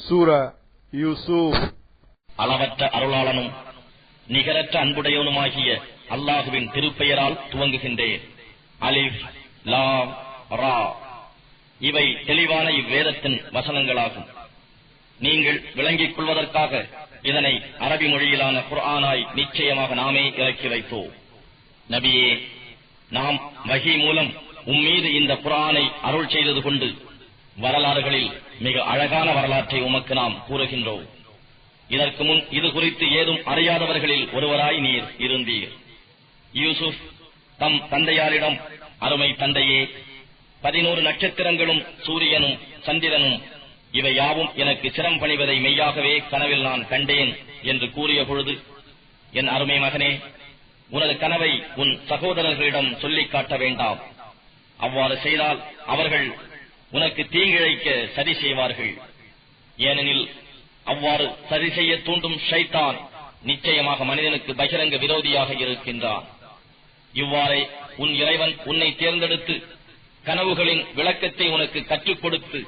சூரா யூசுப். அளவற்ற அருளாளனும் நிகரற்ற அன்புடையவனுமாகிய அல்லாஹுவின் திருப்பெயரால் துவங்குகின்றேன். அலிஃப் லாம் ரா. இவை தெளிவான இவ்வேதத்தின் வசனங்களாகும். நீங்கள் விளங்கிக் கொள்வதற்காக இதனை அரபி மொழியிலான குர்ஆனாய் நிச்சயமாக நாமே இறக்கி வைத்தோம். நபியே, நாம் வஹி மூலம் உம்மீது இந்த குர்ஆனை அருள் செய்தது கொண்டு வரலாறுகளில் மிக அழகான வரலாற்றை உமக்கு நாம் கூறுகின்றோம். இதற்கு முன் இது குறித்து ஏதும் அறியாதவர்களில் ஒருவராய் நீர் இருந்தீர். யூசுப் தம் தந்தையாரிடம், அருமை தந்தையே, 11 நட்சத்திரங்களும் சூரியனும் சந்திரனும் இவை யாவும் எனக்கு சிரம் பணிவதை மெய்யாகவே கனவில் நான் கண்டேன் என்று கூறிய பொழுது, என் அருமை மகனே, உனது கனவை உன் சகோதரர்களிடம் சொல்லிக் காட்ட வேண்டாம். அவ்வாறு செய்தால் அவர்கள் உனக்கு தீங்கிழைக்க சதி செய்வார்கள். ஏனெனில் அவ்வாறு சதி செய்ய தூண்டும் ஷைத்தான் நிச்சயமாக மனிதனுக்கு பகிரங்க விரோதியாக இருக்கின்றான். இவ்வாறே உன் இறைவன் உன்னை தேர்ந்தெடுத்து கனவுகளின் விளக்கத்தை உனக்கு கற்றுக் கொடுத்து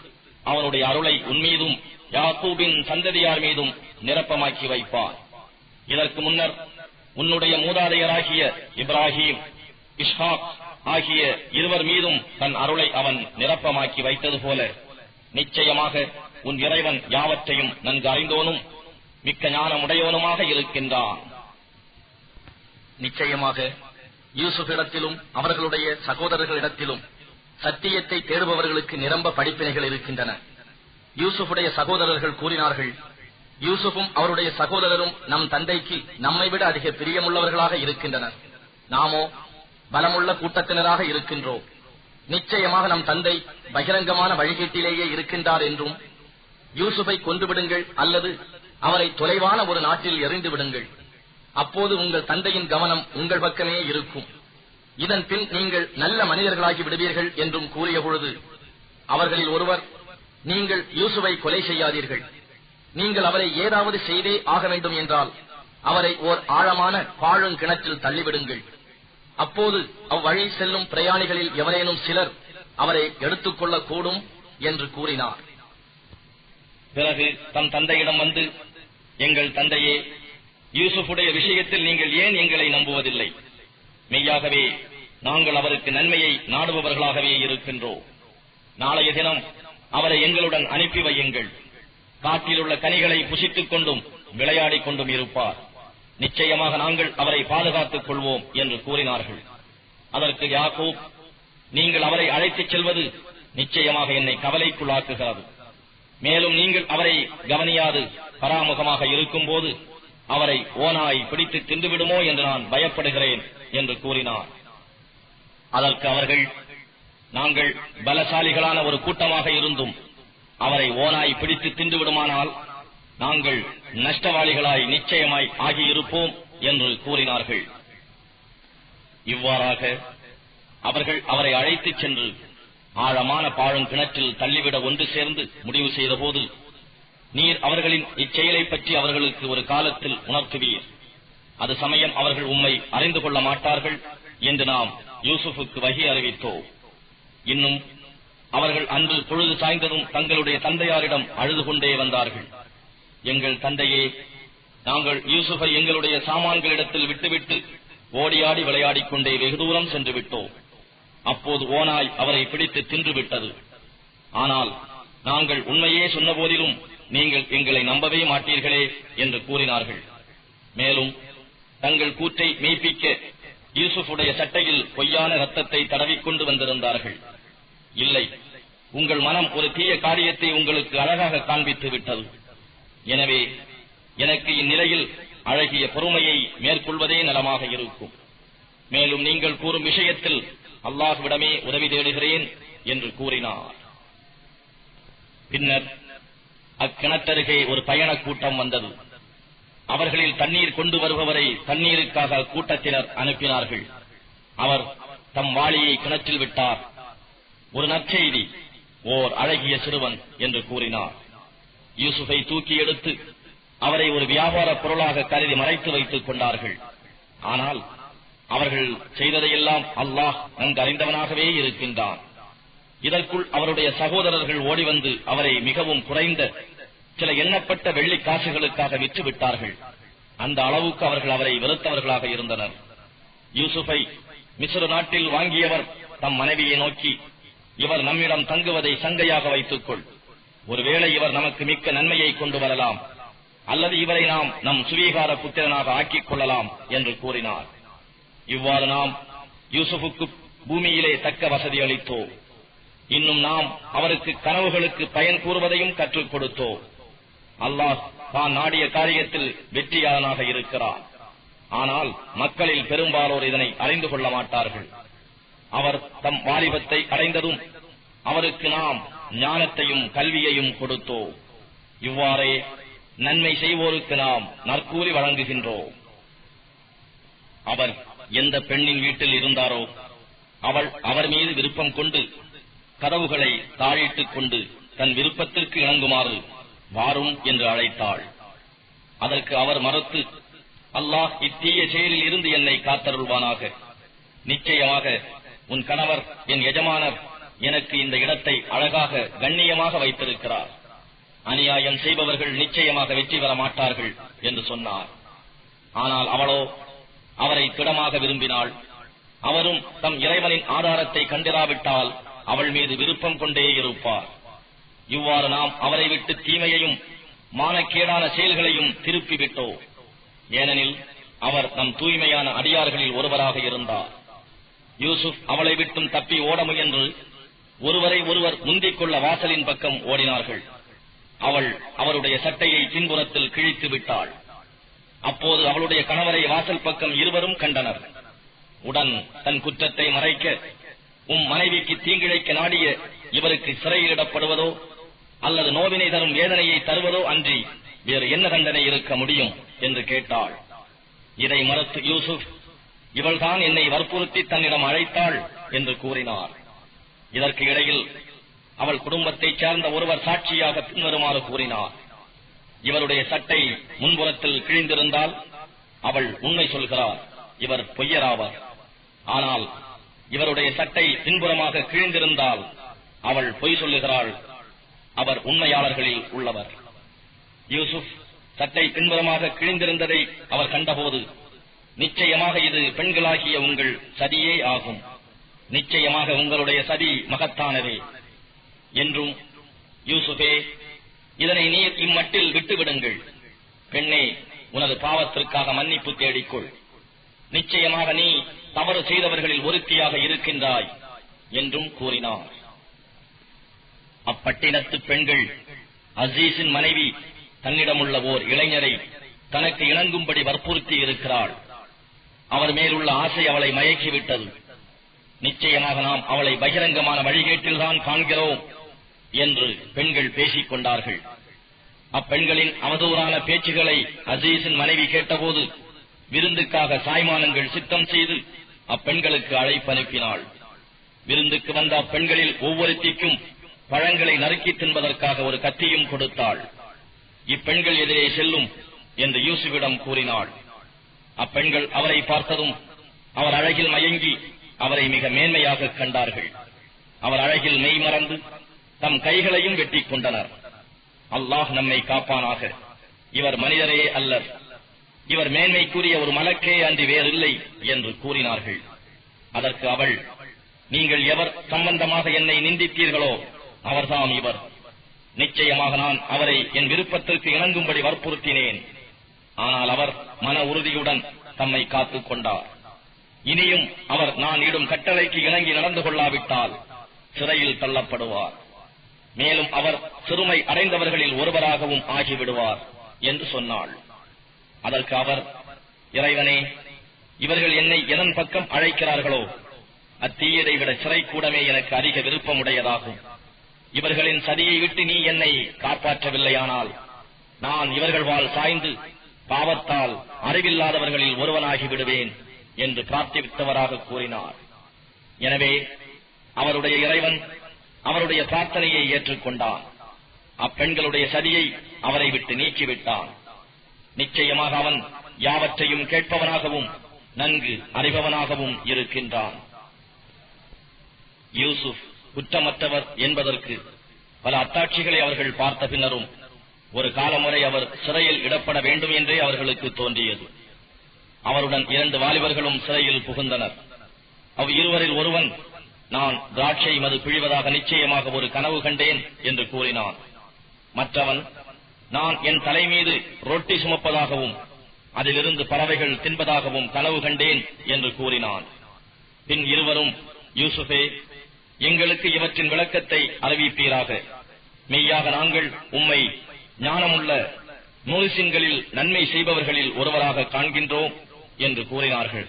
அவனுடைய அருளை உன்மீதும் யாக்கூபின் சந்ததியார் மீதும் நிரப்பமாக்கி வைப்பார். இதற்கு முன்னர் உன்னுடைய மூதாதையராகிய இப்ராஹிம், இஸ்ஹாக் ஆகிய இருவர் மீதும் தன் அருளை அவன் நிரப்பமாக்கி வைத்தது போல நிச்சயமாக உன் இறைவன் யாவற்றையும் நன்கு அறிந்தோனும் மிக்க ஞானமுடையவனுமாக இருக்கின்றான். நிச்சயமாக யூசுஃபிடத்திலும் அவர்களுடைய சகோதரர்களிடத்திலும் சத்தியத்தை தேடுபவர்களுக்கு நிரம்ப படிப்பினைகள் இருக்கின்றன. யூசுஃபுடைய சகோதரர்கள் கூறினார்கள், யூசுஃபும் அவருடைய சகோதரரும் நம் தந்தைக்கு நம்மை விட அதிக பிரியமுள்ளவர்களாக இருக்கின்றனர். நாமோ பலமுள்ள கூட்டத்தினராக இருக்கின்றோம். நிச்சயமாக நம் தந்தை பகிரங்கமான வழிகேட்டிலேயே இருக்கின்றார் என்றும், யூசுஃபை கொன்றுவிடுங்கள் அல்லது அவரை தொலைவான ஒரு நாட்டில் எறிந்து விடுங்கள். அப்போது உங்கள் தந்தையின் கவனம் உங்கள் பக்கமே இருக்கும். இதன் பின் நீங்கள் நல்ல மனிதர்களாகி விடுவீர்கள் என்றும் கூறிய பொழுது, அவர்களில் ஒருவர், நீங்கள் யூசுஃபை கொலை செய்யாதீர்கள். நீங்கள் அவரை ஏதாவது செய்தே ஆக வேண்டும் என்றால் அவரை ஓர் ஆழமான பாழுங்கிணற்றில் தள்ளிவிடுங்கள். அப்போது அவ்வழி செல்லும் பிரயாணிகளில் எவரேனும் சிலர் அவரை எடுத்துக் கொள்ளக்கூடும் என்று கூறினார். பிறகு தம் தந்தையிடம் வந்து, எங்கள் தந்தையே, யூசுஃபுடைய விஷயத்தில் நீங்கள் ஏன் எங்களை நம்புவதில்லை? மெய்யாகவே நாங்கள் அவருக்கு நன்மையை நாடுபவர்களாகவே இருக்கின்றோம். நாளைய தினம் அவரை எங்களுடன் அனுப்பி வையுங்கள். காட்டில் உள்ள கனிகளை புசித்துக் கொண்டும் விளையாடிக் கொண்டும் இருப்பார். நிச்சயமாக நாங்கள் அவரை பாதுகாத்துக் கொள்வோம் என்று கூறினார்கள். அதற்கு யாக்கூப், நீங்கள் அவரை அழைத்துச் செல்வது நிச்சயமாக என்னை கவலைக்குள்ளாக்குகிறது. மேலும் நீங்கள் அவரை கவனியாது பராமுகமாக இருக்கும் போது அவரை ஓனாய் பிடித்து தின்றுவிடுமோ என்று நான் பயப்படுகிறேன் என்று கூறினார். அதற்கு அவர்கள், நாங்கள் பலசாலிகளான ஒரு கூட்டமாக இருந்தும் அவரை ஓனாய் பிடித்து தின்றுவிடுமானால் நாங்கள் நஷ்டவாளிகளாய் நிச்சயமாய் ஆகியிருப்போம் என்று கூறினார்கள். இவ்வாறாக அவர்கள் அவரை அழைத்துச் சென்று ஆழமான பாழுங்கிணற்றில் தள்ளிவிட ஒன்று சேர்ந்து முடிவு செய்த போது, நீர் அவர்களின் இச்செயலை பற்றி அவர்களுக்கு ஒரு காலத்தில் உணர்த்துவீர். அது சமயம் அவர்கள் உம்மை அறிந்து கொள்ள மாட்டார்கள் என்று நாம் யூசுஃபுக்கு வஹி அறிவித்தோம். இன்னும் அவர்கள் அன்று பொழுது சாய்ந்ததும் தங்களுடைய தந்தையாரிடம் அழுது கொண்டே வந்தார்கள். எங்கள் தந்தையே, நாங்கள் யூசுஃபை எங்களுடைய சாமான்களிடத்தில் விட்டுவிட்டு ஓடியாடி விளையாடிக் கொண்டே வெகு தூரம் சென்று விட்டோம். அப்போது ஓனாய் அவரை பிடித்து தின்று விட்டது. ஆனால் நாங்கள் உண்மையே சொன்ன போதிலும் நீங்கள் எங்களை நம்பவே மாட்டீர்களே என்று கூறினார்கள். மேலும் தங்கள் கூற்றை மெய்ப்பிக்க யூசுஃபுடைய சட்டையில் பொய்யான ரத்தத்தை தடவிக்கொண்டு வந்திருந்தார்கள். இல்லை, உங்கள் மனம் ஒரு தீய காரியத்தை உங்களுக்கு அழகாக காண்பித்து விட்டது. எனவே எனக்கு இந்நிலையில் அழகிய பொறுமையை மேற்கொள்வதே நலமாக இருக்கும். மேலும் நீங்கள் கூறும் விஷயத்தில் அல்லாஹ்விடமே உதவி தேடுகிறேன் என்று கூறினார். பின்னர் அக்கிணற்றருகே ஒரு பயணக் கூட்டம் வந்தது. அவர்களில் தண்ணீர் கொண்டு வருபவரை தண்ணீருக்காக கூட்டத்தினர் அனுப்பினார்கள். அவர் தம் வாளியை கிணற்றில் விட்டார். ஒரு நற்செய்தி, ஓர் அழகிய சிறுவன் என்று கூறினார். யூசுஃபை தூக்கி எடுத்து அவரை ஒரு வியாபார பொருளாக கருதி மறைத்து வைத்துக் கொண்டார்கள். ஆனால் அவர்கள் செய்ததையெல்லாம் அல்லாஹ் நன்கு அறிந்தவனாகவே இருக்கின்றான். இதற்குள் அவருடைய சகோதரர்கள் ஓடிவந்து அவரை மிகவும் குறைந்த சில எண்ணப்பட்ட வெள்ளி காசுகளுக்காக விற்று விட்டார்கள். அந்த அளவுக்கு அவர்கள் அவரை வெறுத்தவர்களாக இருந்தனர். யூசுஃபை மிஸ்ர் நாட்டில் வாங்கியவர் தம் மனைவியை நோக்கி, இவர் நம்மிடம் தங்குவதை சங்கையாக வைத்துக்கொள். ஒருவேளை இவர் நமக்கு மிக்க நன்மையை கொண்டு வரலாம், அல்லது இவரை நாம் நம் சுவீகார புத்திரனாக ஆக்கிக் கொள்ளலாம் என்று கூறினார். இவ்வாறு நாம் யூசுஃபுக்கு பூமியிலே தக்க வசதி அளித்தோம். இன்னும் நாம் அவருக்கு கனவுகளுக்கு பயன் கூறுவதையும் கற்றுக் கொடுத்தோம். அல்லாஹ் தான் நாடிய காரியத்தில் வெற்றியாளனாக இருக்கிறார். ஆனால் மக்களில் பெரும்பாலோர் இதனை அறிந்து கொள்ள மாட்டார்கள். அவர் தம் வாலிபத்தை அடைந்ததும் அவருக்கு நாம் ஞானத்தையும் கல்வியையும் கொடுத்தோம். இவ்வாறே நன்மை செய்வோருக்கு நாம் நற்கூலி வழங்குகின்றோம். அவர் எந்த பெண்ணின் வீட்டில் இருந்தாரோ அவள் அவர் மீது விருப்பம் கொண்டு கதவுகளை தாழிட்டுக் கொண்டு தன் விருப்பத்திற்கு இணங்குமாறு வாரும் என்று அழைத்தாள். அதற்கு அவர் மறுத்து, அல்லாஹ் இத்தீய செயலில் இருந்து என்னை காத்தருள்வானாக. நிச்சயமாக உன் கணவர் என் எஜமானர் எனக்கு இந்த இடத்தை அழகாக கண்ணியமாக வைத்திருக்கிறார். அநியாயம் செய்பவர்கள் நிச்சயமாக வெற்றி பெற மாட்டார்கள் என்று சொன்னார். ஆனால் அவளோ அவரை திடமாக விரும்பினாள். அவரும் தம் இறைவனின் ஆதாரத்தை கண்டிராவிட்டால் அவள் மீது விருப்பம் கொண்டே இருப்பார். இவ்வாறு நாம் அவரை விட்டு தீமையையும் மானக்கேடான செயல்களையும் திருப்பிவிட்டோம். ஏனெனில் அவர் நம் தூய்மையான அடியார்களில் ஒருவராக இருந்தார். யூசுப் அவளை விட்டும் தப்பி ஓட முயன்று ஒருவரை ஒருவர் முந்திக் கொள்ள வாசலின் பக்கம் ஓடினார்கள். அவள் அவருடைய சட்டையை பின்புறத்தில் கிழித்து விட்டாள். அப்போது அவளுடைய கணவரை வாசல் பக்கம் இருவரும் கண்டனர். உடன் தன் குற்றத்தை மறைக்க, மனைவிக்கு தீங்கிழைக்க நாடிய இவருக்கு சிறையிடப்படுவதோ அல்லது நோவினை தரும் வேதனையை தருவதோ அன்றி வேறு என்ன தண்டனை இருக்க முடியும் என்று கேட்டாள். இதை மறுத்து யூசுப், இவள்தான் என்னை வற்புறுத்தி தன்னிடம் அழைத்தாள் என்று கூறினார். இதற்கு இடையில் அவள் குடும்பத்தைச் சேர்ந்த ஒருவர் சாட்சியாக பின்வருமாறு கூறினார். இவருடைய சட்டை முன்புறத்தில் கிழிந்திருந்தால் அவள் உண்மை சொல்கிறார், இவர் பொய்யராவார். ஆனால் இவருடைய சட்டை பின்புறமாக கிழிந்திருந்தால் அவள் பொய் சொல்லுகிறாள், அவர் உண்மையாளர்களில் உள்ளவர். யூசுப் சட்டை பின்புறமாக கிழிந்திருந்ததை அவர் கண்டபோது, நிச்சயமாக இது பெண்களாகிய உங்கள் சதியே ஆகும், நிச்சயமாக உங்களுடைய சதி மகத்தானதே என்றும், யூசுஃபே இதனை நீர் இம்மட்டில் விட்டுவிடுங்கள், பெண்ணே உனது பாவத்திற்காக மன்னிப்பு தேடிக்கொள், நிச்சயமாக நீ தவறு செய்தவர்களில் ஒருத்தியாக இருக்கின்றாய் என்றும் கூறினார். அப்பட்டினத்து பெண்கள் அசீஸின் மனைவி தன்னிடமுள்ள ஓர் இளைஞரை தனக்கு இணங்கும்படி வற்புறுத்தி இருக்கிறாள், அவர் மேலுள்ள ஆசை அவளை மயக்கிவிட்டது, நிச்சயமாக நாம் அவளை பகிரங்கமான வழிகேட்டில்தான் காண்கிறோம் என்று பெண்கள் பேசிக் கொண்டார்கள். அப்பெண்களின் அவதூறான பேச்சுகளை அசீஸின் மனைவி கேட்டபோது விருந்துக்காக சாய்மானங்கள் சித்தம் செய்து அப்பெண்களுக்கு அழைப்பு அனுப்பினாள். விருந்துக்கு வந்த அப்பெண்களில் ஒவ்வொருத்திக்கும் பழங்களை நறுக்கி தின்பதற்காக ஒரு கத்தியும் கொடுத்தாள். இப்பெண்கள் எதிரே செல்லும் என்று யூசுஃபிடம் கூறினாள். அப்பெண்கள் அவரை பார்த்ததும் அவர் அழகில் மயங்கி அவரை மிக மேன்மையாக கண்டார்கள். அவர் அழகில் மெய் மறந்து தம் கைகளையும் வெட்டிக் கொண்டனர். அல்லாஹ் நம்மை காப்பானாக, இவர் மனிதரே அல்லர், இவர் மேன்மைக்குரிய ஒரு மலக்கே அன்றி வேறில்லை என்று கூறினார்கள். அதற்கு அவள், நீங்கள் எவர் சம்பந்தமாக என்னை நிந்தித்தீர்களோ அவர்தாம் இவர், நிச்சயமாக நான் அவரை என் விருப்பத்திற்கு இணங்கும்படி வற்புறுத்தினேன், ஆனால் அவர் மன உறுதியுடன் தம்மை காத்துக் கொண்டார். இனியும் அவர் நான் இடும் கட்டளைக்கு இணங்கி நடந்து கொள்ளாவிட்டால் சிறையில் தள்ளப்படுவார், மேலும் அவர் சிறுமை அடைந்தவர்களில் ஒருவராகவும் ஆகிவிடுவார் என்று சொன்னாள். அதற்கு அவர், இறைவனே, இவர்கள் என்னை எதன் பக்கம் அழைக்கிறார்களோ அத்தீயதை விட சிறை கூடமே எனக்கு அதிக விருப்பமுடையதாகும். இவர்களின் சதியை விட்டு நீ என்னை காப்பாற்றவில்லையானால் நான் இவர்கள் வாழ் சாய்ந்து பாவத்தால் அறிவில்லாதவர்களில் ஒருவனாகி விடுவேன் என்று பிரார்த்தித்தவராக கூறினார். எனவே அவருடைய இறைவன் அவருடைய பிரார்த்தனையை ஏற்றுக்கொண்டான். அப்பெண்களுடைய சதியை அவரை விட்டு நீக்கிவிட்டான். நிச்சயமாக அவன் யாவற்றையும் கேட்பவனாகவும் நன்கு அறிபவனாகவும் இருக்கின்றான். யூசுப் குற்றமற்றவர் என்பதற்கு பல அத்தாட்சிகளை அவர்கள் பார்த்த பின்னரும் ஒரு காலமுறை அவர் சிறையில் இடப்பட வேண்டும் என்றே அவர்களுக்கு தோன்றியது. அவருடன் 2 வாலிபர்களும் சிறையில் புகுந்தனர். இருவரில் ஒருவன், நான் திராட்சை மது பிழிவதாக நிச்சயமாக ஒரு கனவு கண்டேன் என்று கூறினான். மற்றவன், நான் என் தலை மீது ரொட்டி சுமப்பதாகவும் அதிலிருந்து பறவைகள் தின்பதாகவும் கனவு கண்டேன் என்று கூறினான். பின் இருவரும், யூசுஃபே, எங்களுக்கு இவற்றின் விளக்கத்தை அறிவிப்பீராக. மெய்யாக நாங்கள் உம்மை ஞானமுள்ள முஹ்சின்களில் நன்மை செய்பவர்களில் ஒருவராக காண்கின்றோம் என்று கூறினார்கள்.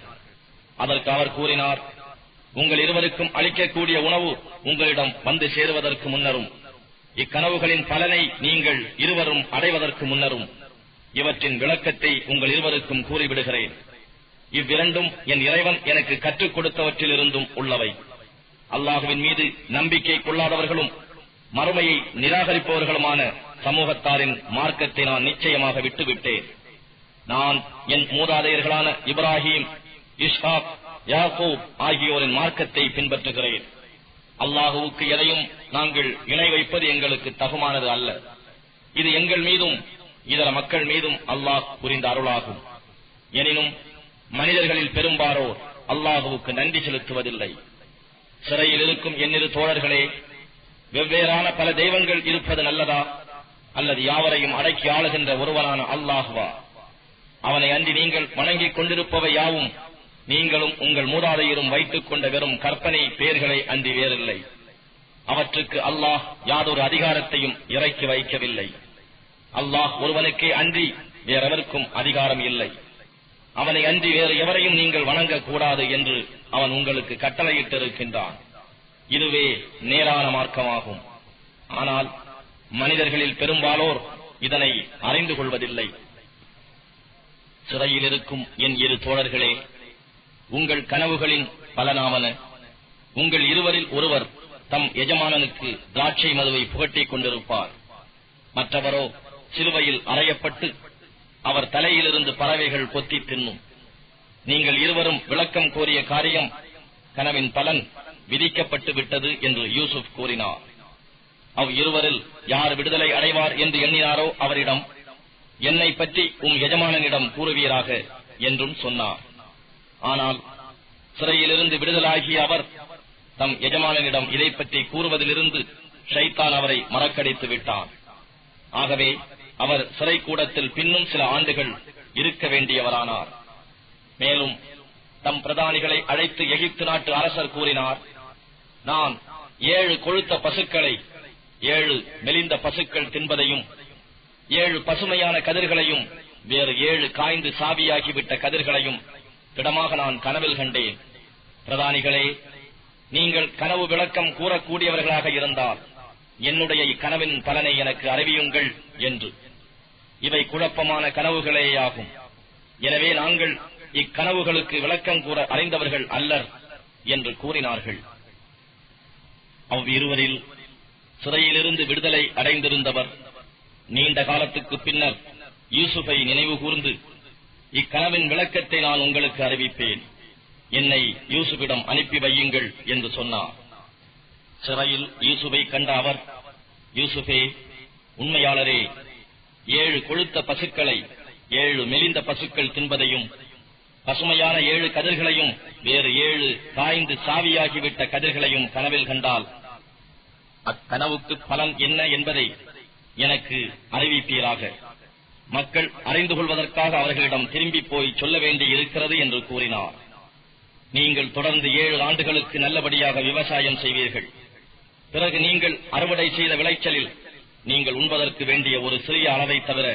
அதற்கு அவர் கூறினார், உங்கள் இருவருக்கும் அளிக்கக்கூடிய உணவு உங்களிடம் வந்து சேருவதற்கு முன்னரும், இக்கனவுகளின் பலனை நீங்கள் இருவரும் அடைவதற்கு முன்னரும் இவற்றின் விளக்கத்தை உங்கள் இருவருக்கும் கூறிவிடுகிறேன். இவ்விரண்டும் என் இறைவன் எனக்கு கற்றுக் கொடுத்தவற்றிலிருந்தும் உள்ளவை. அல்லாஹுவின் மீது நம்பிக்கை கொள்ளாதவர்களும் மறுமையை நிராகரிப்பவர்களுமான சமூகத்தாரின் மார்க்கத்தை நான் நிச்சயமாக விட்டுவிட்டேன். நான் என் மூதாதையர்களான இப்ராஹிம், இஸ்ஹாக், யாக்கூப் ஆகியோரின் மார்க்கத்தை பின்பற்றுகிறேன். அல்லாஹுவுக்கு எதையும் நாங்கள் இணை வைப்பது எங்களுக்கு தகுமானது அல்ல. இது எங்கள் மீதும் இதர மக்கள் மீதும் அல்லாஹ் புரிந்த அருளாகும். எனினும் மனிதர்களில் பெரும்பாலோர் அல்லாஹுவுக்கு நன்றி செலுத்துவதில்லை. சிறையில் இருக்கும் என்னிரு தோழர்களே, வெவ்வேறான பல தெய்வங்கள் இருப்பது நல்லதா, அல்லது யாவரையும் அடக்கி ஆளுகின்ற ஒருவனான அல்லாஹுவா? அவனை அன்றி நீங்கள் வணங்கிக் கொண்டிருப்பவை யாவும் நீங்களும் உங்கள் மூதாதையரும் வைத்துக் கொண்ட வெறும் கற்பனை பெயர்களை அன்றி வேறில்லை. அவற்றுக்கு அல்லாஹ் யாதொரு அதிகாரத்தையும் இறக்கி வைக்கவில்லை. அல்லாஹ் ஒருவனுக்கே அன்றி வேறெவருக்கும் அதிகாரம் இல்லை. அவனை அன்றி வேறு எவரையும் நீங்கள் வணங்கக்கூடாது என்று அவன் உங்களுக்கு கட்டளையிட்டிருக்கின்றான். இதுவே நேரான மார்க்கமாகும். ஆனால் மனிதர்களில் பெரும்பாலோர் இதனை அறிந்து கொள்வதில்லை. சிறையில் இருக்கும் என் இரு தோழர்களே, உங்கள் கனவுகளின் பலனாவன, உங்கள் இருவரில் ஒருவர் தம் எஜமானனுக்கு திராட்சை மதுவை புகட்டிக் கொண்டிருப்பார். மற்றவரோ சிலுவையில் அறையப்பட்டு அவர் தலையிலிருந்து பறவைகள் கொத்தி தின்னும். நீங்கள் இருவரும் விளக்கம் கோரிய காரியம், கனவின் பலன் விதிக்கப்பட்டு விட்டது என்று யூசுப் கூறினார். இருவரில் யார் விடுதலை அடைவார் என்று எண்ணினாரோ அவரிடம், என்னை பற்றி எஜமானனிடம் கூறுவீராக என்றும் சொன்னார். ஆனால் சிறையிலிருந்து விடுதலாகிய அவர் தம் எஜமானனிடம் இதை பற்றி கூறுவதிலிருந்து ஷைத்தான் அவரை மறக்கடித்து விட்டான். ஆகவே அவர் சிறை கூடத்தில் பின்னும் சில ஆண்டுகள் இருக்க வேண்டியவரானார். மேலும் தம் பிரதானிகளை அழைத்து எகிப்து நாட்டு அரசர் கூறினார், நான் 7 கொழுத்த பசுக்களை 7 மெலிந்த பசுக்கள் தின்பதையும் 7 பசுமையான கதிர்களையும் வேறு 7 காய்ந்து சாவியாகிவிட்ட கதிர்களையும் திடமாக நான் கனவில் கண்டேன். பிரதானிகளே, நீங்கள் கனவு விளக்கம் கூறக்கூடியவர்களாக இருந்தால் என்னுடைய இக்கனவின் பலனை எனக்கு அறிவியுங்கள் என்று. இவை குழப்பமான கனவுகளேயாகும். எனவே நாங்கள் இக்கனவுகளுக்கு விளக்கம் கூற அறிந்தவர்கள் அல்லர் என்று கூறினார்கள். இருவரில் சிறையிலிருந்து விடுதலை அடைந்திருந்தவர் நீண்ட காலத்துக்கு பின்னர் யூசுஃபை நினைவு கூர்ந்து, இக்கனவின் விளக்கத்தை நான் உங்களுக்கு அறிவிப்பேன், என்னை யூசுஃபிடம் அனுப்பி வையுங்கள் என்று சொன்னார். சிறையில் யூசுஃபை கண்ட அவர், யூசுஃபே, உண்மையாளரே, 7 கொழுத்த பசுக்களை 7 மெலிந்த பசுக்கள் தின்பதையும் பசுமையான 7 கதிர்களையும் வேறு 7 காய்ந்து சாவியாகிவிட்ட கதிர்களையும் கனவில் கண்டால் அக்கனவுக்கு பலன் என்ன என்பதை எனக்கு அறிவிப்பீராக. மக்கள் அறிந்து கொள்வதற்காக அவர்களிடம் திரும்பி போய் சொல்ல வேண்டி இருக்கிறது என்று கூறினார். நீங்கள் தொடர்ந்து 7 ஆண்டுகளுக்கு நல்லபடியாக விவசாயம் செய்வீர்கள். பிறகு நீங்கள் அறுவடை செய்த விளைச்சலில் நீங்கள் உண்பதற்கு வேண்டிய ஒரு சிறிய அளவை தவிர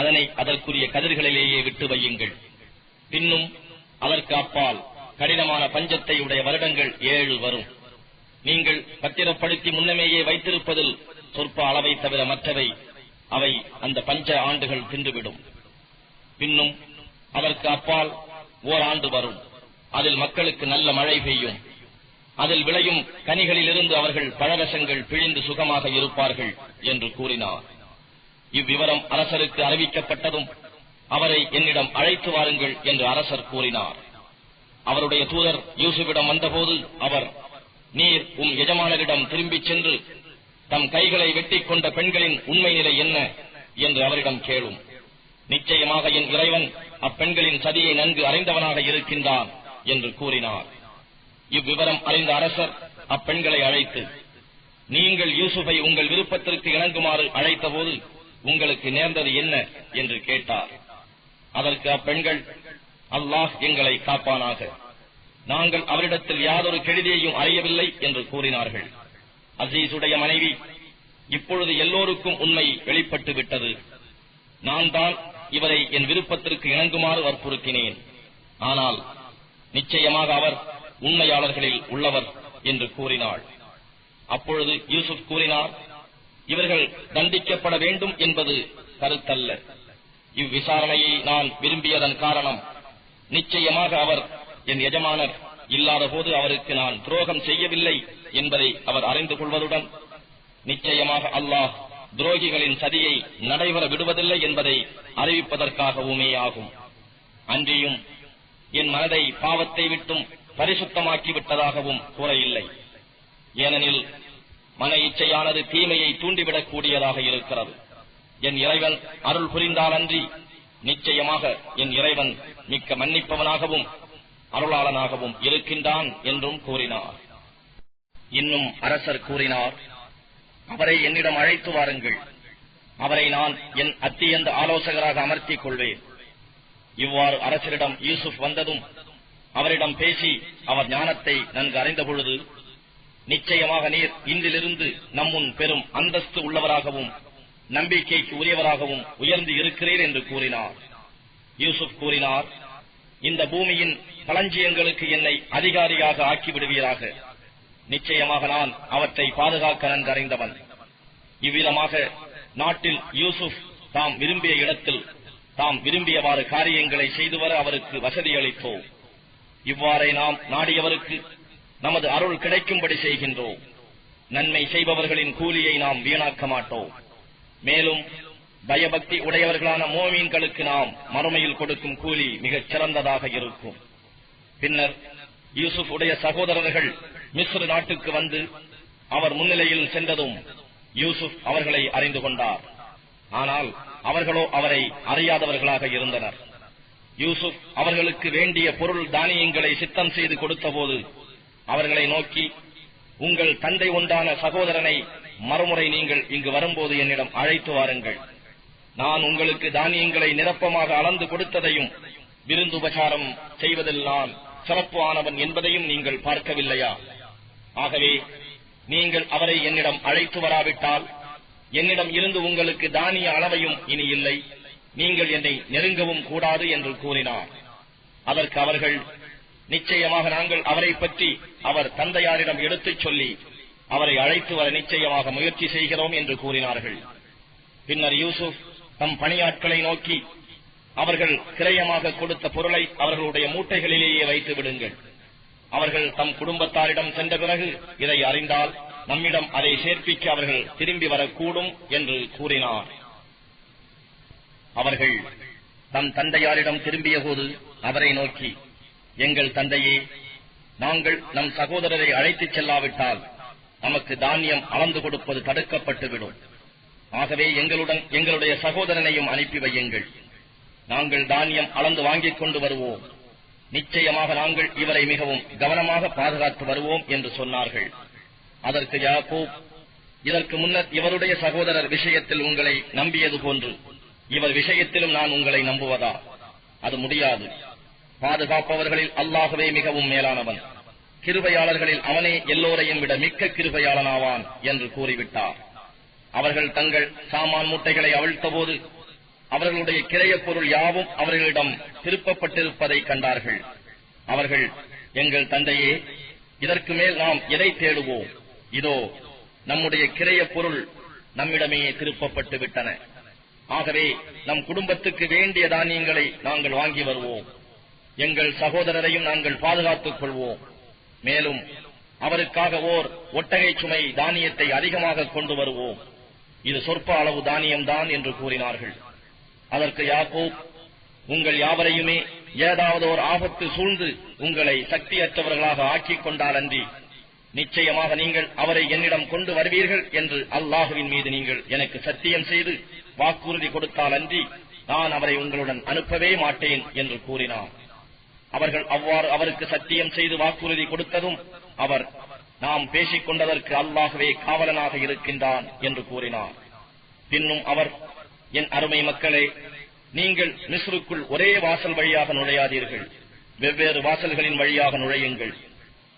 அதனை அதற்குரிய கதிர்களிலேயே விட்டு வையுங்கள். பின்னும் அதற்கு அப்பால் கடினமான பஞ்சத்தை உடைய வருடங்கள் 7 வரும். நீங்கள் பத்திரப்படுத்தி முன்னமேயே வைத்திருப்பதில் சொற்ப அளவை தவிர மற்றவை அவை அந்த பஞ்ச ஆண்டுகள் தின்றுவிடும். பின்னும் அதற்கு அப்பால் ஓராண்டு வரும். அதில் மக்களுக்கு நல்ல மழை பெய்யும். அதில் விளையும் கனிகளிலிருந்து அவர்கள் பழரசங்கள் பிழிந்து சுகமாக இருப்பார்கள் என்று கூறினார். இவ்விவரம் அரசருக்கு அறிவிக்கப்பட்டதும் அவரை என்னிடம் அழைத்து வாருங்கள் என்று அரசர் கூறினார். அவருடைய தூதர் யூசுஃபிடம் வந்தபோது அவர், நீர் எஜமானரிடம் திரும்பிச் சென்று தம் கைகளை வெட்டிக் கொண்ட பெண்களின் உண்மை நிலை என்ன, என்று அவரிடம் கேளும். நிச்சயமாக என் இறைவன் அப்பெண்களின் சதியை நன்கு அறிந்தவனாக இருக்கின்றான் என்று கூறினார். இவ்விவரம் அறிந்த அரசர் அப்பெண்களை அழைத்து, நீங்கள் யூசுஃபை உங்கள் விருப்பத்திற்கு இணங்குமாறு அழைத்தபோது உங்களுக்கு நேர்ந்தது என்ன என்று கேட்டார். அதற்கு அப்பெண்கள், அல்லாஹ் எங்களை காப்பானாக, நாங்கள் அவரிடத்தில் யாதொரு கெடுதியையும் அறியவில்லை என்று கூறினார்கள். அசீசுடைய மனைவி, இப்பொழுது எல்லோருக்கும் உண்மை வெளிப்பட்டு விட்டது. நான் தான் இவரை என் விருப்பத்திற்கு இணங்குமாறு வற்புறுத்தினேன். ஆனால் நிச்சயமாக அவர் உண்மையாளர்களில் உள்ளவர் என்று கூறினாள். அப்பொழுது யூசுப் கூறினார், இவர்கள் தண்டிக்கப்பட வேண்டும் என்பது கருத்தல்ல. இவ்விசாரணையை நான் விரும்பியதன் காரணம், நிச்சயமாக அவர் என் எஜமானர் இல்லாத போது அவருக்கு நான் துரோகம் செய்யவில்லை என்பதை அவர் அறிந்து கொள்வதுடன், நிச்சயமாக அல்லாஹ் துரோகிகளின் சதியை நடைபெற விடுவதில்லை என்பதை அறிவிப்பதற்காகவுமே ஆகும். அன்றியும் என் மனதை பாவத்தை விட்டும் பரிசுத்தமாக்கிவிட்டதாகவும் கூற இல்லை. ஏனெனில் மன இச்சையானது தீமையை தூண்டிவிடக் கூடியதாக இருக்கிறது. என் இறைவன் அருள் புரிந்தாலன்றி நிச்சயமாக என் இறைவன் மிக்க மன்னிப்பவனாகவும் அருளாளனாகவும் இருக்கின்றான் என்றும் கூறினார். இன்னும் அரசர் கூறினார், அவரை என்னிடம் அழைத்து வாருங்கள், அவரை நான் என் அத்தியந்த ஆலோசகராக அமர்த்திக் கொள்வேன். இவ்வாறு அரசரிடம் யூசுப் வந்ததும் அவரிடம் பேசி அவர் ஞானத்தை நன்கு அறிந்த பொழுது, நிச்சயமாக நீர் இன்றிலிருந்து நம்முன் பெரும் அந்தஸ்து உள்ளவராகவும் நம்பிக்கைக்கு உரியவராகவும் உயர்ந்து இருக்கிறீர் என்று கூறினார். யூசுப் கூறினார், இந்த பூமியின் களஞ்சியங்களுக்கு என்னை அதிகாரியாக ஆக்கிவிடுவீராக. நிச்சயமாக நான் அவற்றை பாதுகாக்க நன்கறிந்தவன். இவ்விதமாக நாட்டில் யூசுப் தாம் விரும்பிய இடத்தில் தாம் விரும்பியவாறு காரியங்களை செய்து வர அவருக்கு வசதியளித்தோம். இவ்வாறே நாம் நாடியவருக்கு நமது அருள் கிடைக்கும்படி செய்கின்றோம். நன்மை செய்பவர்களின் கூலியை நாம் வீணாக்க மாட்டோம். மேலும் பயபக்தி உடையவர்களான மோமீன்களுக்கு நாம் மறுமையில் கொடுக்கும் கூலி மிகச் சிறந்ததாக இருக்கும். பின்னர் யூசுப் உடைய சகோதரர்கள் மிஸ்ர் நாட்டுக்கு வந்து அவர் முன்னிலையில் சென்றதும் யூசுப் அவர்களை அறிந்து கொண்டார். ஆனால் அவர்களோ அவரை அறியாதவர்களாக இருந்தனர். யூசுப் அவர்களுக்கு வேண்டிய பொருள் தானியங்களை சித்தம் செய்து கொடுத்தபோது அவர்களை நோக்கி, உங்கள் தந்தை உண்டான சகோதரனை மறுமுறை நீங்கள் இங்கு வரும்போது என்னிடம் அழைத்து வாருங்கள். நான் உங்களுக்கு தானியங்களை நிரப்பமாக அளந்து கொடுத்ததையும் விருந்துபசாரம் செய்வதில் நான் சிறப்பு ஆனவன் என்பதையும் நீங்கள் பார்க்கவில்லையா? ஆகவே நீங்கள் அவரை என்னிடம் அழைத்து வராவிட்டால் என்னிடம் இருந்து உங்களுக்கு தானிய அளவையும் இனி இல்லை, நீங்கள் என்னை நெருங்கவும் கூடாது என்று கூறினார். அதற்கு அவர்கள், நிச்சயமாக நாங்கள் அவரை பற்றி அவர் தந்தையாரிடம் எடுத்துச் சொல்லி அவரை அழைத்து வர நிச்சயமாக முயற்சி செய்கிறோம் என்று கூறினார்கள். பின்னர் யூசுப் தம் பணியாட்களை நோக்கி, அவர்கள் கிரயமாக கொடுத்த பொருளை அவர்களுடைய மூட்டைகளிலேயே வைத்து விடுங்கள். அவர்கள் தம் குடும்பத்தாரிடம் சென்ற பிறகு இதை அறிந்தால் நம்மிடம் அதை சேர்ப்பிக்க அவர்கள் திரும்பி வரக்கூடும் என்று கூறினார். அவர்கள் தம் தந்தையாரிடம் திரும்பிய போது அவரை நோக்கி, எங்கள் தந்தையே, நாங்கள் நம் சகோதரரை அழைத்துச் செல்லாவிட்டால் நமக்கு தானியம் அளந்து கொடுப்பது தடுக்கப்பட்டுவிடும். ஆகவே எங்களுடன் எங்களுடைய சகோதரனையும் அனுப்பி வையுங்கள். நாங்கள் தானியம் அளந்து வாங்கிக் கொண்டு வருவோம். நிச்சயமாக நாங்கள் இவரை மிகவும் கவனமாக பாதுகாத்து வருவோம் என்று சொன்னார்கள். அதற்கு யாக்கூப், இதற்கு முன்னர் இவருடைய சகோதரர் விஷயத்தில் உங்களை நம்பியது போன்று இவர் விஷயத்திலும் நான் உங்களை நம்புவதா? அது முடியாது. பாதுகாப்பவர்களில் அல்லாஹ்வே மிகவும் மேலானவன். கிருபையாளர்களில் அவனே எல்லோரையும் விட மிக்க கிருபையாளனாவான் என்று கூறிவிட்டார். அவர்கள் தங்கள் சாமான் மூட்டைகளை அவிழ்த்தபோது அவர்களுடைய கிரையப் பொருள் யாவும் அவர்களிடம் திருப்பப்பட்டிருப்பதை கண்டார்கள். அவர்கள், எங்கள் தந்தையே, இதற்கு மேல் நாம் எதை தேடுவோம்? இதோ நம்முடைய கிரையப் பொருள் நம்மிடமே திருப்பப்பட்டு விட்டன. ஆகவே நம் குடும்பத்துக்கு வேண்டிய தானியங்களை நாங்கள் வாங்கி வருவோம். எங்கள் சகோதரரையும் நாங்கள் பாதுகாத்துக் கொள்வோம். மேலும் அவருக்காக ஓர் ஒட்டகை சுமை தானியத்தை அதிகமாக கொண்டு வருவோம். இது சொற்ப அளவு தானியம்தான் என்று கூறினார்கள். அதற்கு யாக்கூப், உங்கள் யாவரையுமே ஏதாவது ஒரு ஆபத்து சூழ்ந்து உங்களை சக்தியற்றவர்களாக ஆக்கிக் கொண்டால் அன்றி நிச்சயமாக நீங்கள் அவரை என்னிடம் கொண்டு வருவீர்கள் என்று அல்லாஹுவின் மீது நீங்கள் எனக்கு சத்தியம் செய்து வாக்குறுதி கொடுத்தால் அன்றி நான் அவரை உங்களுடன் அனுப்பவே மாட்டேன் என்று கூறினார். அவர்கள் அவ்வாறு அவருக்கு சத்தியம் செய்து வாக்குறுதி கொடுத்ததும் அவர், நாம் பேசிக் கொண்டதற்கு அல்லாஹ்வே காவலனாக இருக்கின்றான் என்று கூறினார். பின்னும் அவர், என் அருமை மக்களே, நீங்கள் மிஸ்ருக்குள் ஒரே வாசல் வழியாக நுழையாதீர்கள், வெவ்வேறு வாசல்களின் வழியாக நுழையுங்கள்.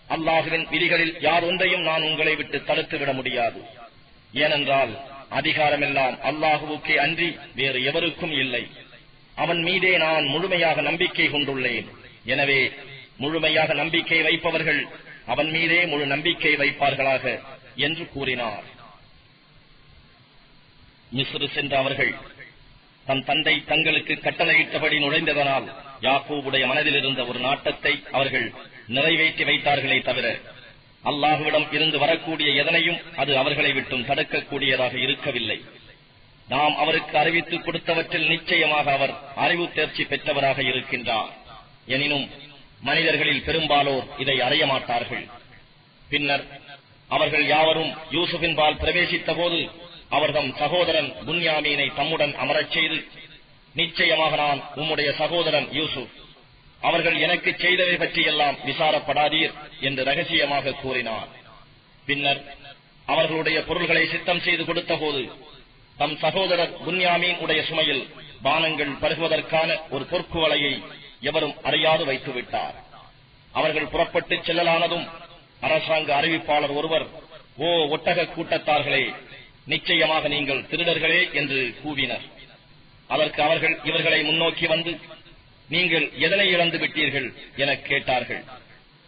அல்லாஹுவின் விதிகளில் யார் ஒன்றையும் நான் உங்களை விட்டு தடுத்துவிட முடியாது. ஏனென்றால் அதிகாரமெல்லாம் அல்லாஹுவுக்கே அன்றி வேறு எவருக்கும் இல்லை. அவன் மீதே நான் முழுமையாக நம்பிக்கை கொண்டுள்ளேன். எனவே முழுமையாக நம்பிக்கை வைப்பவர்கள் அவன் மீதே முழு நம்பிக்கை வைப்பார்களாக என்று கூறினார். மிஸ்ரு சென்ற அவர்கள் தன் தந்தை தங்களுக்கு கட்டளையிட்டபடி நுழைந்ததனால் யாக்கூபுடைய மனதில் இருந்த ஒரு நாட்டத்தை அவர்கள் நிறைவேற்றி வைத்தார்களே தவிர அல்லாஹுவிடம் இருந்து வரக்கூடிய எதனையும் அது அவர்களை விட்டும் தடுக்கக்கூடியதாக இருக்கவில்லை. நாம் அவருக்கு அறிவித்துக் கொடுத்தவற்றில் நிச்சயமாக அவர் அறிவு தேர்ச்சி பெற்றவராக இருக்கின்றார். எனினும் மனிதர்களில் பெரும்பாலோர் இதை அறிய மாட்டார்கள். பின்னர் அவர்கள் யாவரும் யூசுஃபின் பால் பிரவேசித்த போது அவர் தம் சகோதரன் புன்யாமீனை தம்முடன் அமரச் செய்து, நிச்சயமாக நான் உம்முடைய சகோதரன் யூசுப், அவர்கள் எனக்கு செய்தவை பற்றியெல்லாம் விசாரப்படாதீர் என்று ரகசியமாக கூறினார். பின்னர் அவர்களுடைய பொருள்களை சித்தம் செய்து கொடுத்த போது தம் சகோதரர் புன்யாமீன் உடைய சுமையில் பானங்கள் பருகுவதற்கான ஒரு பொற்குவலையை எவரும் அறியாது வைத்துவிட்டார். அவர்கள் புறப்பட்டு செல்லலானதும் அரசாங்க அறிவிப்பாளர் ஒருவர், ஓ ஒட்டக கூட்டத்தார்களே, நிச்சயமாக நீங்கள் திருடர்களே என்று கூவினர். அதற்கு அவர்கள் இவர்களை முன்னோக்கி வந்து, நீங்கள் எதனை இழந்து விட்டீர்கள் என கேட்டார்கள்.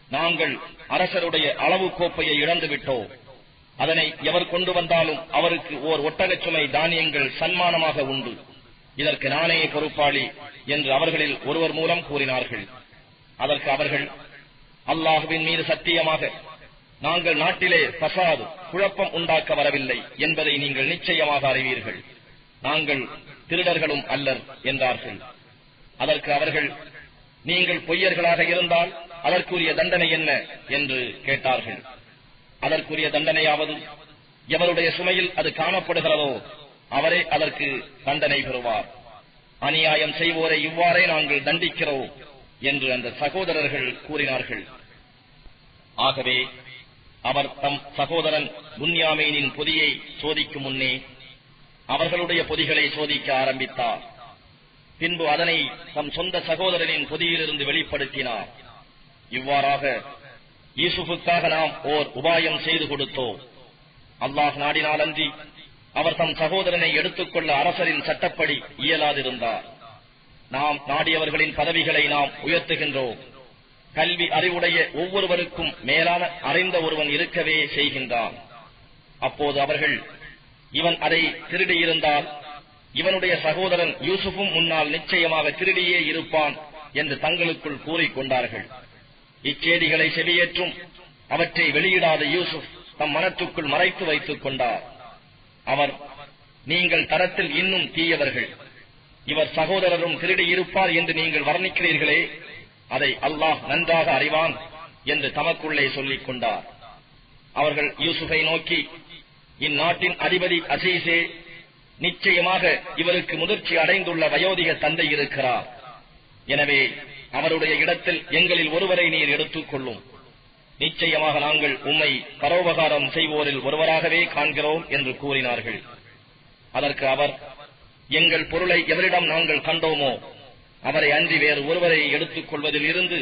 நாங்கள் அரசருடைய அளவு கோப்பையை இழந்து விட்டோம். அதனை எவர் கொண்டு வந்தாலும் அவருக்கு ஓர் ஒட்டகச் சுமை தானியங்கள் சன்மானமாக உண்டு. இதற்கு நானே பொறுப்பாளி என்று அவர்களில் ஒருவர் மூலம் கூறினார்கள். அதற்கு அவர்கள், அல்லாஹுவின் மீது சத்தியமாக நாங்கள் நாட்டிலே பசாது குழப்பம் உண்டாக்க வரவில்லை என்பதை நீங்கள் நிச்சயமாக அறிவீர்கள். நாங்கள் திருடர்களும் அல்லர் என்றார்கள். அதற்கு அவர்கள், நீங்கள் பொய்யர்களாக இருந்தால் அதற்குரிய தண்டனை என்ன என்று கேட்டார்கள். அதற்குரிய தண்டனையாவது, எவருடைய சுமையில் அது காணப்படுகிறதோ அவரே அதற்கு தண்டனை பெறுவார். அநியாயம் செய்வோரை இவ்வாறே நாங்கள் தண்டிக்கிறோம் என்று அந்த சகோதரர்கள் கூறினார்கள். ஆகவே அவர் தம் சகோதரன் புன்யாமீனின் பொதியை சோதிக்கும் முன்னே அவர்களுடைய பொதிகளை சோதிக்க ஆரம்பித்தார். பின்பு அதனை தம் சொந்த சகோதரனின் பொதியிலிருந்து வெளிப்படுத்தினார். இவ்வாறாக யூசுஃபுக்காக நாம் ஓர் உபாயம் செய்து கொடுத்தோம். அல்லாஹ் நாடினாலன்றி அவர் தம் சகோதரனை எடுத்துக்கொள்ள அரசரின் சட்டப்படி இயலாதிருந்தார். நாம் நாடியவர்களின் பதவிகளை நாம் உயர்த்துகின்றோம். கல்வி அறிவுடைய ஒவ்வொருவருக்கும் மேலான அறிந்த ஒருவன் இருக்கவே செய்கின்றான். அப்போது அவர்கள், இவன் அதை திருடியிருந்தால் இவனுடைய சகோதரன் யூசுஃபும் முன்னால் நிச்சயமாக திருடியே இருப்பான் என்று தங்களுக்குள் கூறிக்கொண்டார்கள். இச்செய்திகளை செவியேற்றும் அவற்றை வெளியிடாத யூசுப் தம் மனத்துக்குள் மறைத்து வைத்துக் கொண்டார். அவர், நீங்கள் தரத்தில் இன்னும் தீயவர்கள், இவர் சகோதரரும் திருடி இருப்பார் என்று நீங்கள் வர்ணிக்கிறீர்களே, அதை அல்லாஹ் நன்றாக அறிவான் என்று தமக்குள்ளே சொல்லிக் கொண்டார். அவர்கள் யூசுஃபை நோக்கி, இந்நாட்டின் அதிபதி அசீசே, நிச்சயமாக இவருக்கு முதிர்ச்சி அடைந்துள்ள வயோதிக தந்தை இருக்கிறார். எனவே அவருடைய இடத்தில் எங்களில் ஒருவரை நீர் எடுத்துக் கொள்ளும். நிச்சயமாக நாங்கள் உம்மை பரோபகாரம் செய்வோரில் ஒருவராகவே காண்கிறோம் என்று கூறினார்கள். அதற்கு அவர், எங்கள் பொருளை எவரிடம் நாங்கள் கண்டோமோ அவரை அன்றி வேறு ஒருவரை எடுத்துக் கொள்வதில் இருந்து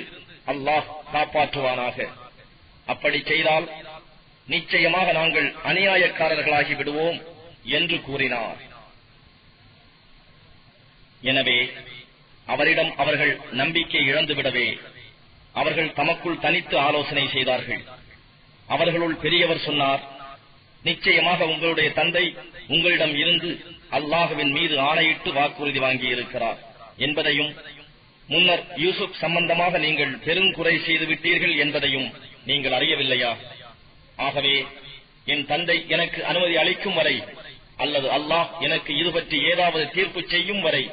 அல்லாஹ் காப்பாற்றுவானாக. அப்படி செய்தால் நிச்சயமாக நாங்கள் அநியாயக்காரர்களாகி விடுவோம் என்று கூறினார். எனவே அவரிடம் அவர்கள் நம்பிக்கை இழந்துவிடவே அவர்கள் தமக்குள் தனித்து ஆலோசனை செய்தார்கள். அவர்களுள் பெரியவர் சொன்னார், நிச்சயமாக உங்களுடைய தந்தை உங்களிடம் இருந்து அல்லாஹுவின் மீது ஆணையிட்டு வாக்குறுதி வாங்கியிருக்கிறார் என்பதையும், முன்னர் யூசுப் சம்பந்தமாக நீங்கள் பெருங்குறை செய்து விட்டீர்கள் என்பதையும் நீங்கள் அறியவில்லையா? ஆகவே என் தந்தை எனக்கு அனுமதி அளிக்கும் வரை அல்லது அல்லாஹ் எனக்கு இது பற்றி ஏதாவது தீர்ப்பு செய்யும் வரை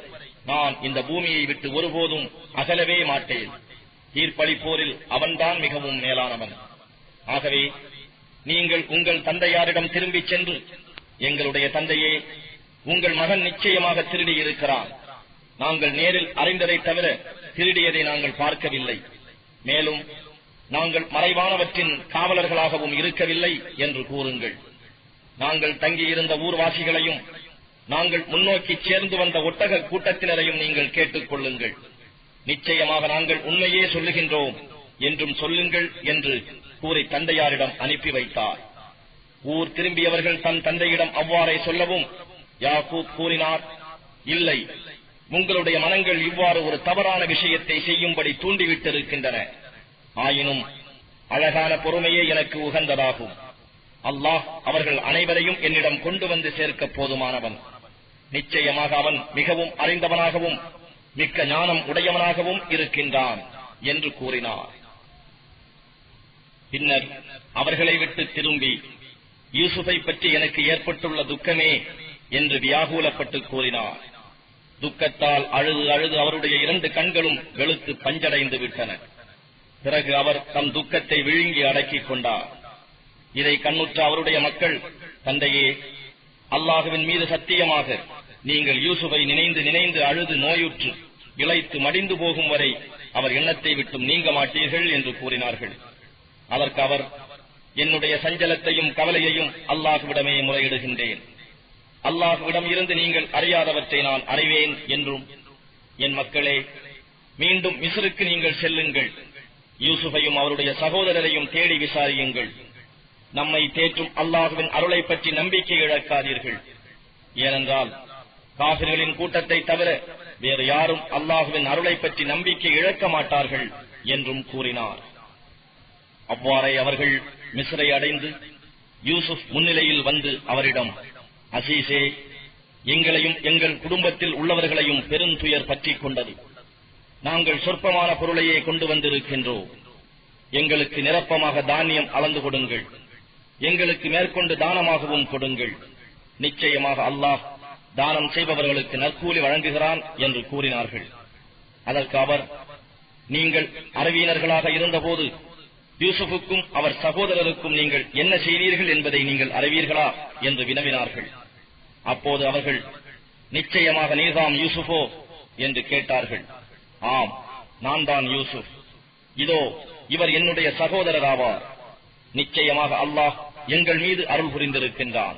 நான் இந்த பூமியை விட்டு ஒருபோதும் அகலவே மாட்டேன். தீர்ப்பளிப்போரில் அவன்தான் மிகவும் மேலானவன். ஆகவே நீங்கள் உங்கள் தந்தையாரிடம் திரும்பிச் சென்று, எங்களுடைய தந்தையே, உங்கள் மகன் நிச்சயமாக திருடியிருக்கிறான். நாங்கள் நேரில் அறிந்ததை தவிர திருடியதை நாங்கள் பார்க்கவில்லை. மேலும் நாங்கள் மறைவானவற்றின் காவலர்களாகவும் இருக்கவில்லை என்று கூறுங்கள். நாங்கள் தங்கியிருந்த ஊர்வாசிகளையும் நாங்கள் முன்னோக்கி சேர்ந்து வந்த ஒட்டக கூட்டத்தினரையும் நீங்கள் கேட்டுக் கொள்ளுங்கள். நிச்சயமாக நாங்கள் உண்மையே சொல்லுகின்றோம் என்றும் சொல்லுங்கள் என்று கூறி தந்தையாரிடம் அனுப்பி வைத்தார். ஊர் திரும்பியவர்கள் தன் தந்தையிடம் அவ்வாறே சொல்லவும் யாக்கூப் கூறினார், இல்லை, உங்களுடைய மனங்கள் இவ்வாறு ஒரு தவறான விஷயத்தை செய்யும்படி தூண்டிவிட்டிருக்கின்றன. ஆயினும் அழகான பொறுமையே எனக்கு உகந்ததாகும். அல்லாஹ் அவர்கள் அனைவரையும் என்னிடம் கொண்டு வந்து சேர்க்க போதுமானவன். நிச்சயமாக அவன் மிகவும் அறிந்தவனாகவும் மிக்க ஞானம் உடையவனாகவும் இருக்கின்றான் என்று கூறினார். பின்னர் அவர்களை விட்டு திரும்பி, யூசுஃபை பற்றி எனக்கு ஏற்பட்டுள்ள துக்கமே என்று வியாகுலப்பட்டு கூறினார். துக்கத்தால் அழுது அழுது அவருடைய 2 கண்களும் வெளுத்து பஞ்சடைந்து விட்டன. பிறகு அவர் தம் துக்கத்தை விழுங்கி அடக்கிக் கொண்டார். இதை கண்ணுற்ற அவருடைய மக்கள், தந்தையே, அல்லாஹுவின் மீது சத்தியமாக நீங்கள் யூசுஃபை நினைந்து நினைந்து அழுது நோயுற்று இளைத்து மடிந்து போகும் வரை அவர் எண்ணத்தை விட்டும் நீங்க மாட்டீர்கள் என்று கூறினார்கள். அதற்கு அவர், என்னுடைய சஞ்சலத்தையும் கவலையையும் அல்லாஹுவிடமே முறையிடுகின்றேன். அல்லாஹுவிடம் இருந்து நீங்கள் அறியாதவற்றை நான் அறிவேன் என்றும், என் மக்களே, மீண்டும் மிஸ்ருக்கு நீங்கள் செல்லுங்கள். யூசுஃபையும் அவருடைய சகோதரரையும் தேடி விசாரியுங்கள். நம்மை தேற்றும் அல்லாஹுவின் அருளை பற்றி நம்பிக்கை இழக்காதீர்கள். ஏனென்றால் காஃபிர்களின் கூட்டத்தை தவிர வேறு யாரும் அல்லாஹுவின் அருளை பற்றி நம்பிக்கை இழக்க மாட்டார்கள் என்றும் கூறினார். அவ்வாறே அவர்கள் மிஸ்ரை அடைந்து யூசுப் முன்னிலையில் வந்து அவரிடம், அசீசே, எங்களையும் எங்கள் குடும்பத்தில் உள்ளவர்களையும் பெருந்துயர் பற்றிக் கொண்டது. நாங்கள் சொற்பமான பொருளையே கொண்டு வந்திருக்கின்றோம். எங்களுக்கு நிரப்பமாக தானியம் அளந்து கொடுங்கள். எங்களுக்கு மேற்கொண்டு தானமாகவும் கொடுங்கள். நிச்சயமாக அல்லாஹ் தானம் செய்பவர்களுக்கு நற்கூலி வழங்குகிறான் என்று கூறினார்கள். அதற்கு அவர், நீங்கள் அறிவியனர்களாக இருந்தபோது யூசுஃபுக்கும் அவர் சகோதரருக்கும் நீங்கள் என்ன செய்தீர்கள் என்பதை நீங்கள் அறிவீர்களா என்று வினவினார்கள். அப்போது அவர்கள், நிச்சயமாக நீர்தாம் யூசுஃபோ என்று கேட்டார்கள். ஆம், நான் தான் யூசுப். இதோ இவர் என்னுடைய சகோதரராவார். நிச்சயமாக அல்லாஹ் எங்கள் மீது அருள் புரிந்திருக்கின்றான்.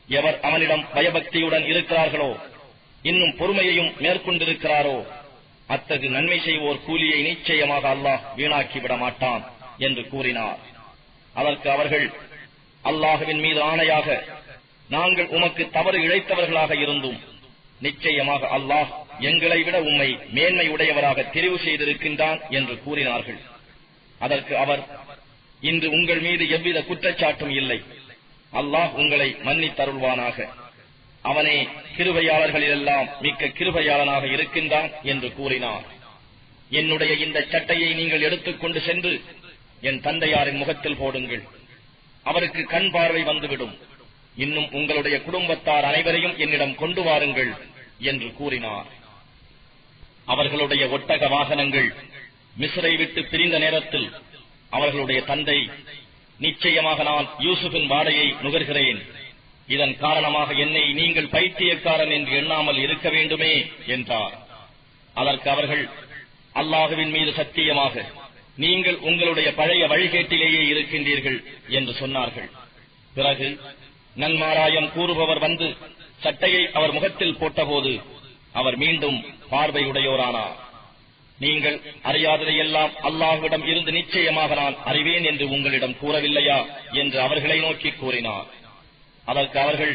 எவர் அவனிடம் பயபக்தியுடன் இருக்கிறார்களோ, இன்னும் பொறுமையையும் மேற்கொண்டிருக்கிறாரோ, அத்தகு நன்மை செய்வோர் கூலியை நிச்சயமாக அல்லாஹ் வீணாக்கிவிட மாட்டான் என்று கூறினார். அதற்கு அவர்கள், அல்லாஹுவின் மீது ஆணையாக நாங்கள் உமக்கு தவறு இழைத்தவர்களாக இருந்தும் நிச்சயமாக அல்லாஹ் எங்களை விட உம்மை மேன்மை உடையவராக தெரிவு செய்திருக்கின்றான் என்று கூறினார்கள். அதற்கு அவர், இன்று உங்கள் மீது எவ்வித குற்றச்சாட்டும் இல்லை. அல்லாஹ் உங்களை மன்னித்தருள்வானாக. அவனே கிருபையாளர்களிலெல்லாம் மிக்க கிருபையாளனாக இருக்கின்றான் என்று கூறினார். என்னுடைய இந்த சட்டையை நீங்கள் எடுத்துக்கொண்டு சென்று என் தந்தையாரின் முகத்தில் போடுங்கள். அவருக்கு கண் பார்வை வந்துவிடும். இன்னும் உங்களுடைய குடும்பத்தார் அனைவரையும் என்னிடம் கொண்டு வாருங்கள் என்று கூறினார். அவர்களுடைய ஒட்டக வாகனங்கள் மிஸ்ரை விட்டு பிரிந்த நேரத்தில் அவர்களுடைய தந்தை, நிச்சயமாக நான் யூசுஃபின் வாடையை நுகர்கிறேன். இதன் காரணமாக என்னை நீங்கள் பைத்தியக்காரன் என்று எண்ணாமல் இருக்க வேண்டுமே என்றார். அதற்கு அவர்கள், அல்லாஹுவின் மீது சத்தியமாக நீங்கள் உங்களுடைய பழைய வழிகேட்டிலேயே இருக்கின்றீர்கள் என்று சொன்னார்கள். பிறகு நன்மாராயம் கூறுபவர் வந்து சட்டையை அவர் முகத்தில் போட்டபோது அவர் மீண்டும் பார்வையுடையோரானார். நீங்கள் அறியாததையெல்லாம் அல்லாஹ்விடம் இருந்து நிச்சயமாக நான் அறிவேன் என்று உங்களிடம் கூறவில்லையா என்று அவர்களை நோக்கி கூறினார். அதற்கு அவர்கள்,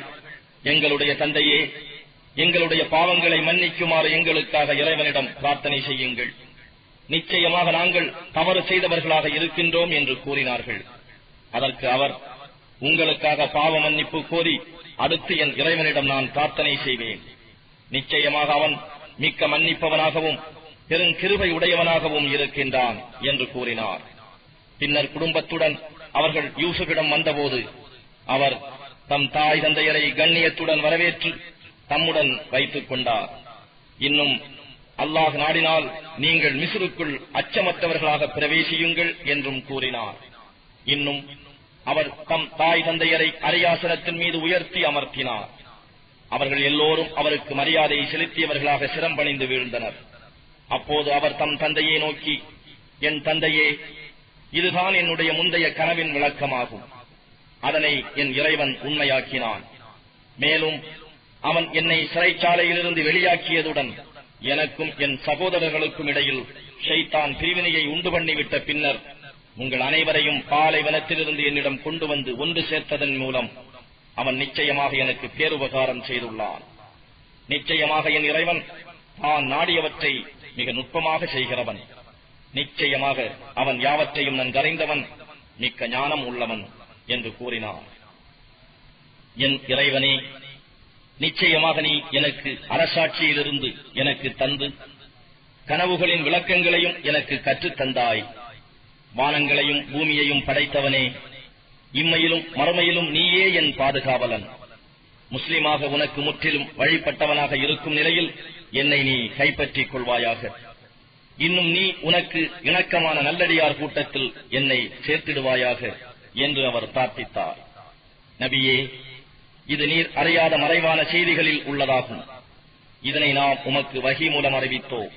எங்களுடைய தந்தையே, எங்களுடைய பாவங்களை மன்னிக்குமாறு எங்களுக்காக இறைவனிடம் பிரார்த்தனை செய்யுங்கள். நிச்சயமாக நாங்கள் தவறு செய்தவர்களாக இருக்கின்றோம் என்று கூறினார்கள். அதற்கு அவர், உங்களுக்காக பாவ மன்னிப்பு கோரி அடுத்து என் இறைவனிடம் நான் பிரார்த்தனை செய்வேன். நிச்சயமாக அவன் மிக்க மன்னிப்பவனாகவும் பெருங்கிருபை உடையவனாகவும் இருக்கின்றான் என்று கூறினார். பின்னர் குடும்பத்துடன் அவர்கள் யூசுஃபிடம் வந்தபோது அவர் தம் தாய் தந்தையரை கண்ணியத்துடன் வரவேற்று தம்முடன் வைத்துக் கொண்டார். இன்னும் அல்லாஹ் நாடினால் நீங்கள் மிஸ்ருக்குள் அச்சமற்றவர்களாக பிரவேசியுங்கள் என்றும் கூறினார். இன்னும் அவர் தம் தாய் தந்தையரை அரியாசனத்தின் மீது உயர்த்தி அமர்த்தினார். அவர்கள் எல்லோரும் அவருக்கு மரியாதை செலுத்தியவர்களாக சிரம்பணிந்து வீழ்ந்தனர். அப்போது அவர் தம் தந்தையை நோக்கி, என் தந்தையே, இதுதான் என்னுடைய முந்தைய கனவின் விளக்கமாகும். அதனை என் இறைவன் உண்மையாக்கினான். மேலும் அவன் என்னை சிறைச்சாலையிலிருந்து வெளியாக்கியதுடன் எனக்கும் என் சகோதரர்களுக்கும் இடையில் ஷைத்தான் பிரிவினையை உண்டு பண்ணிவிட்ட பின்னர் உங்கள் அனைவரையும் பாலைவனத்திலிருந்து என்னிடம் கொண்டு வந்து ஒன்று சேர்த்ததன் மூலம் அவன் நிச்சயமாக எனக்கு பேருபகாரம் செய்துள்ளான். நிச்சயமாக என் இறைவன் தான் நாடியவற்றை மிக நுட்பமாக செய்கிறவன். நிச்சயமாக அவன் யாவற்றையும் நன்கறிந்தவன், மிக்க ஞானம் உள்ளவன் என்று கூறினான். என் இறைவனே, நிச்சயமாக நீ எனக்கு அரசாட்சியிலிருந்து எனக்கு தந்து கனவுகளின் விளக்கங்களையும் எனக்கு கற்றுத் தந்தாய். வானங்களையும் பூமியையும் படைத்தவனே, இம்மையிலும் மறுமையிலும் நீயே என் பாதுகாவலன். முஸ்லிமாக உனக்கு முற்றிலும் வழிபட்டவனாக இருக்கும் நிலையில் என்னை நீ கைப்பற்றிக் கொள்வாயாக. இன்னும் நீ உனக்கு இணக்கமான நல்லடியார் கூட்டத்தில் என்னை சேர்த்திடுவாயாக என்று அவர் பிரார்த்தித்தார். நபியே, இது நீர் அறியாத மறைவான செய்திகளில் உள்ளதாகும். இதனை நாம் உமக்கு வஹி மூலம் அறிவித்தோம்.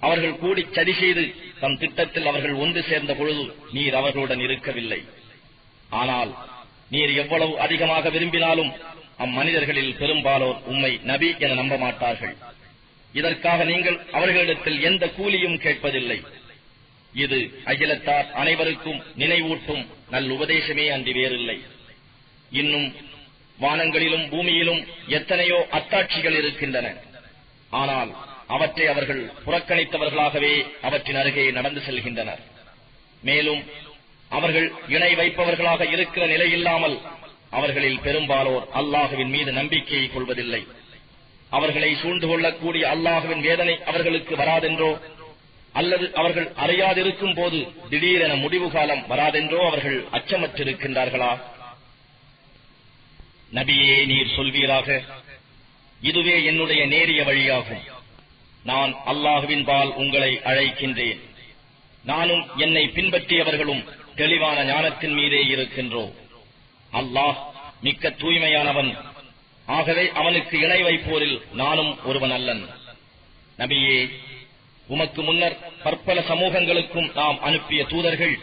அவர்கள் கூடி சதி செய்து தம் திட்டத்தில் அவர்கள் ஒன்று சேர்ந்த பொழுது நீர் அவர்களுடன் இருக்கவில்லை. ஆனால் நீர் எவ்வளவு அதிகமாக விரும்பினாலும் அம்மனிதர்களில் பெரும்பாலோர் உம்மை நபி என நம்ப மாட்டார்கள். இதற்காக நீங்கள் அவர்களிடத்தில் எந்த கூலியும் கேட்பதில்லை. இது அகிலத்தார் அனைவருக்கும் நினைவூட்டும் நல்லுபதேசமே அன்றி வேறில்லை. இன்னும் வானங்களிலும் பூமியிலும் எத்தனையோ அத்தாட்சிகள் இருக்கின்றன. ஆனால் அவற்றை அவர்கள் புறக்கணித்தவர்களாகவே அவற்றின் அருகே நடந்து செல்கின்றனர். மேலும் அவர்கள் இணை வைப்பவர்களாக இருக்கிற நிலையில்லாமல் அவர்களில் பெரும்பாலோர் அல்லாஹுவின் மீது நம்பிக்கையை கொள்வதில்லை. அவர்களை சூழ்ந்து கொள்ளக்கூடிய அல்லாஹுவின் வேதனை அவர்களுக்கு வராதென்றோ, அல்லது அவர்கள் அறியாதிருக்கும் போது திடீரென முடிவு காலம் வராதென்றோ அவர்கள் அச்சமற்றிருக்கின்றார்களா? நபியே, நீர் சொல்வீராக, இதுவே என்னுடைய நேரிய வழியாகும். நான் அல்லாஹுவின் பால் உங்களை அழைக்கின்றேன். நானும் என்னை பின்பற்றியவர்களும் தெளிவான ஞானத்தின் மீதே இருக்கின்றோம். அல்லாஹ் மிக்க தூய்மையானவன். ஆகவே அவனுக்கு இணை வைப்போரில் நானும் ஒருவன் அல்லன். நபியே, உமக்கு முன்னர் பற்பல சமூகங்களுக்கும் நாம் அனுப்பிய தூதர்கள்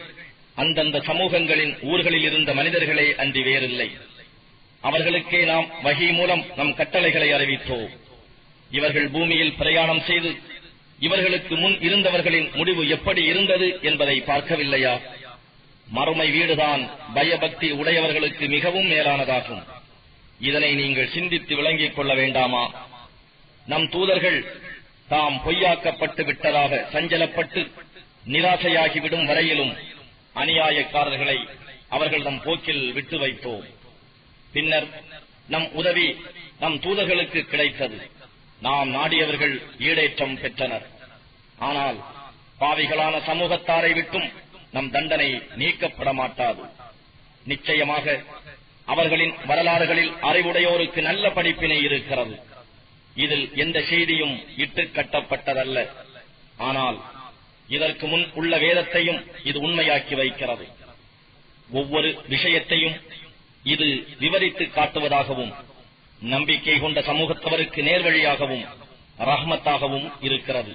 அந்தந்த சமூகங்களின் ஊர்களில் இருந்த மனிதர்களே அன்றி வேறில்லை. அவர்களுக்கே நாம் வஹி மூலம் நம் கட்டளைகளை அறிவித்தோம். இவர்கள் பூமியில் பிரயாணம் செய்து இவர்களுக்கு முன் இருந்தவர்களின் முடிவு எப்படி இருந்தது என்பதை பார்க்கவில்லையா? மறுமை வீடுதான் பயபக்தி உடையவர்களுக்கு மிகவும் மேலானதாகும். இதனை நீங்கள் சிந்தித்து விளங்கிக் கொள்ள வேண்டாமா? நம் தூதர்கள் தாம் பொய்யாக்கப்பட்டு விட்டதாக சஞ்சலப்பட்டு நிராசையாகிவிடும் வரையிலும் அநியாயக்காரர்களை அவர்கள் நம் போக்கில் விட்டு வைத்தோம். பின்னர் நம் உதவி நம் தூதர்களுக்கு கிடைத்தது. நாம் நாடியவர்கள் ஈடேற்றம் பெற்றனர். ஆனால் பாவிகளான சமூகத்தாரை விட்டும் நம் தண்டனை நீக்கப்பட மாட்டாது. நிச்சயமாக அவர்களின் வரலாறுகளில் அறிவுடையோருக்கு நல்ல படிப்பினை இருக்கிறது. இதில் எந்த செய்தியும் இட்டுக் கட்டப்பட்டதல்ல. ஆனால் இதற்கு முன் உள்ள வேதத்தையும் இது உண்மையாக்கி வைக்கிறது. ஒவ்வொரு விஷயத்தையும் இது விவரித்து காட்டுவதாகவும் நம்பிக்கை கொண்ட சமூகத்தவருக்கு நேர்வழியாகவும் ரஹ்மத்தாகவும் இருக்கிறது.